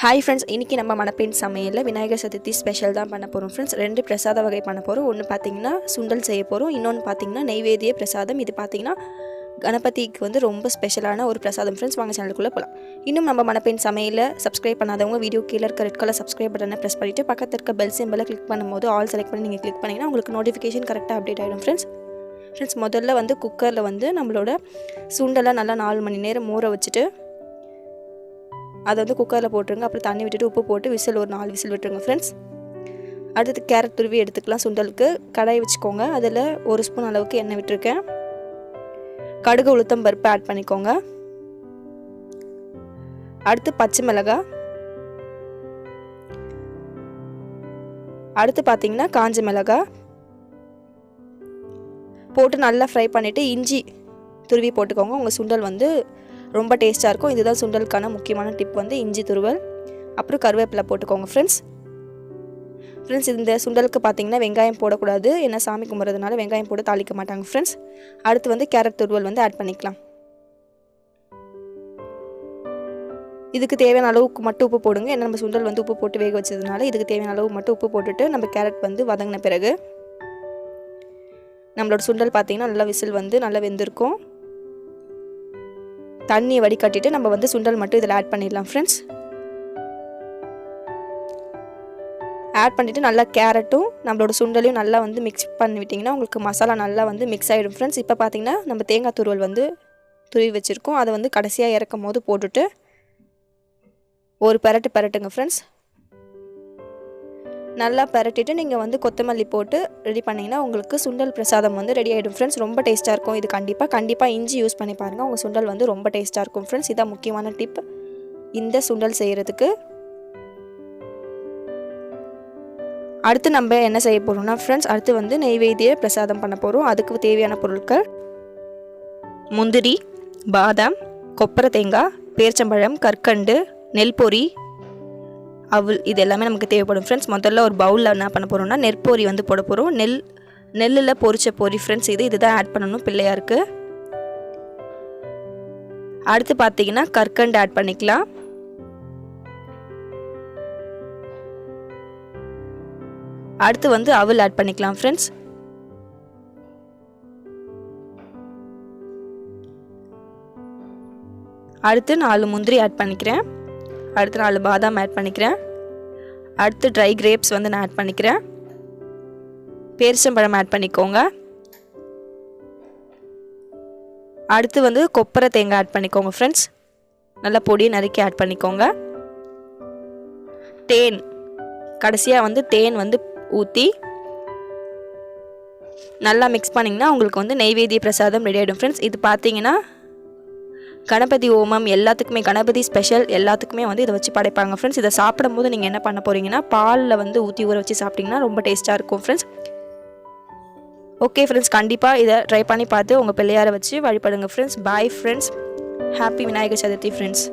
Hi friends, இன்றைக்கி நம்ம மணப்பெண் சமையலில் விநாயகர் சதுர்த்தி ஸ்பெஷல் தான் பண்ண போகிறோம் ஃப்ரெண்ட்ஸ். 2 பிரசாத வகை பண்ண போகிறோம். ஒன்று பார்த்திங்கன்னா சுண்டல் செய்ய போகிறோம், இன்னொன்று பார்த்திங்கன்னா நெய்வேத்திய பிரசாதம். இது பார்த்திங்கன்னா கணபதிக்கு வந்து ரொம்ப ஸ்பெஷலான ஒரு பிரசாதம் ஃப்ரெண்ட்ஸ். வாங்க சேனலுக்குள்ளே போகலாம். இன்னும் நம்ம மணப்பெண் சமையலில் சப்ஸ்கிரைப் பண்ணாதவங்க வீடியோ கீழே இருக்க ரெட் கலர் சப்ஸ்கிரைப் பட்டனை ப்ரெஸ் பண்ணிவிட்டு பக்கத்தில் இருக்க பெல் சிம்பிளை கிளிக் பண்ணும்போது ஆல் செலக்ட் பண்ணி நீங்கள் கிளிக் பண்ணிங்கன்னா உங்களுக்கு நோட்டிஃபிகேஷன் கரெக்டாக அப்டேட் ஆகிடும் ஃப்ரெண்ட்ஸ். முதல்ல வந்து குக்கரில் வந்து நம்மளோட சுண்டலை நல்லா 4 மணி நேரம் ஊற வச்சுட்டு அதை வந்து குக்கரில் போட்டுருங்க. அப்புறம் தண்ணி விட்டுட்டு உப்பு போட்டு விசில் ஒரு 4 விசில் விட்டுருங்க ஃப்ரெண்ட்ஸ். அடுத்து கேரட் துருவி எடுத்துக்கலாம். சுண்டலுக்கு கடாய் வச்சுக்கோங்க. அதில் 1 ஸ்பூன் அளவுக்கு எண்ணெய் விட்டுருக்கேன். கடுகு உளுத்தம் பருப்பு ஆட் பண்ணிக்கோங்க. அடுத்து பச்சை மிளகாய், அடுத்து பார்த்தீங்கன்னா காஞ்ச மிளகாய் போட்டு நல்லா ஃப்ரை பண்ணிவிட்டு இஞ்சி துருவி போட்டுக்கோங்க. உங்கள் சுண்டல் வந்து ரொம்ப டேஸ்ட்டாக இருக்கும். இதுதான் சுண்டலுக்கான முக்கியமான டிப் வந்து இஞ்சி துருவல். அப்புறம் கருவேப்பிலை போட்டுக்கோங்க ஃப்ரெண்ட்ஸ். இந்த சுண்டலுக்கு பார்த்தீங்கன்னா வெங்காயம் போடக்கூடாது, ஏன்னா சாமி கும்பிட்றதுனால வெங்காயம் போட்டு தாளிக்க மாட்டாங்க ஃப்ரெண்ட்ஸ். அடுத்து வந்து கேரட் துருவல் வந்து ஆட் பண்ணிக்கலாம். இதுக்கு தேவையான அளவுக்கு மட்டும் உப்பு போடுங்க, ஏன்னா நம்ம சுண்டல் வந்து உப்பு போட்டு வேக வச்சதுனால இதுக்கு தேவையான அளவு மட்டும் உப்பு போட்டுட்டு நம்ம கேரட் வந்து வதங்கின பிறகு நம்மளோட சுண்டல் பார்த்தீங்கன்னா நல்லா விசில் வந்து நல்லா வெந்திருக்கும். தண்ணியை வடிகட்டிட்டு நம்ம வந்து சுண்டல் மட்டும் இதில் ஆட் பண்ணிடலாம் ஃப்ரெண்ட்ஸ். ஆட் பண்ணிவிட்டு நல்லா கேரட்டும் நம்மளோட சுண்டலையும் நல்லா வந்து மிக்ஸ் பண்ணிவிட்டிங்கன்னா உங்களுக்கு மசாலா நல்லா வந்து மிக்ஸ் ஆகிடும் ஃப்ரெண்ட்ஸ். இப்போ பார்த்திங்கன்னா நம்ம தேங்காய் துருவல் வந்து துருவி வச்சுருக்கோம். அதை வந்து கடைசியாக இறக்கும் போது போட்டுட்டு ஒரு பரட்டுங்க ஃப்ரெண்ட்ஸ். நல்லா பரட்டிட்டு நீங்கள் வந்து கொத்தமல்லி போட்டு ரெடி பண்ணிங்கன்னா உங்களுக்கு சுண்டல் பிரசாதம் வந்து ரெடி ஆகிடும் ஃப்ரெண்ட்ஸ். ரொம்ப டேஸ்ட்டாக இருக்கும். இது கண்டிப்பாக இஞ்சி யூஸ் பண்ணி பாருங்கள். உங்கள் சுண்டல் வந்து ரொம்ப டேஸ்ட்டாக இருக்கும் ஃப்ரெண்ட்ஸ். இதான் முக்கியமான டிப் இந்த சுண்டல் செய்கிறதுக்கு. அடுத்து நம்ம என்ன செய்ய போகிறோம்னா ஃப்ரெண்ட்ஸ், அடுத்து வந்து நெய்வேத்திய பிரசாதம் பண்ண போகிறோம். அதுக்கு தேவையான பொருட்கள் முந்திரி, பாதாம், கொப்பரை தேங்காய், பேரிச்சம்பழம், கற்கண்டு, நெல் பொரி, அவல், இது எல்லாமே நமக்கு தேவைப்படும் ஃப்ரெண்ட்ஸ். முதல்ல ஒரு பவுலில் என்ன பண்ண போகிறோம்னா நெற்பொரி வந்து போட போகிறோம். நெல்லில் பொரிச்ச பொரி ஃப்ரெண்ட்ஸ். இதுதான் ஆட் பண்ணணும் பிள்ளையாருக்கு. அடுத்து பார்த்தீங்கன்னா கற்கண்டு ஆட் பண்ணிக்கலாம். அடுத்து வந்து அவல் ஆட் பண்ணிக்கலாம் ஃப்ரெண்ட்ஸ். அடுத்து 4 முந்திரி ஆட் பண்ணிக்கிறேன். அடுத்து 4 பாதாம் ஆட் பண்ணிக்கிறேன். அடுத்து ட்ரை கிரேப்ஸ் வந்து நான் ஆட் பண்ணிக்கிறேன். பேரிச்சம்பழம் ஆட் பண்ணிக்கோங்க. அடுத்து வந்து கொப்பரை தேங்காய் ஆட் பண்ணிக்கோங்க ஃப்ரெண்ட்ஸ். நல்லா பொடியை நறுக்கி ஆட் பண்ணிக்கோங்க. தேன், கடைசியாக வந்து தேன் வந்து ஊற்றி நல்லா மிக்ஸ் பண்ணிங்கன்னா உங்களுக்கு வந்து நெய்வேத்திய பிரசாதம் ரெடி ஆகிடும் ஃப்ரெண்ட்ஸ். இது பார்த்தீங்கன்னா கணபதி ஹோமம் எல்லாத்துக்குமே, கணபதி ஸ்பெஷல் எல்லாத்துக்குமே வந்து இதை வச்சு படைப்பாங்க ஃப்ரெண்ட்ஸ். இதை சாப்பிடும்போது நீங்கள் என்ன பண்ண போகிறீங்கன்னா பாலில் வந்து ஊற்றி ஊற வச்சு சாப்பிட்டிங்கன்னா ரொம்ப டேஸ்ட்டாக இருக்கும் ஃப்ரெண்ட்ஸ். ஓகே ஃப்ரெண்ட்ஸ், கண்டிப்பாக இதை ட்ரை பண்ணி பார்த்து உங்கள் பிள்ளையாரை வச்சு வழிபடுங்க friends. Bye friends. Happy Vinayagar Chaturthi friends.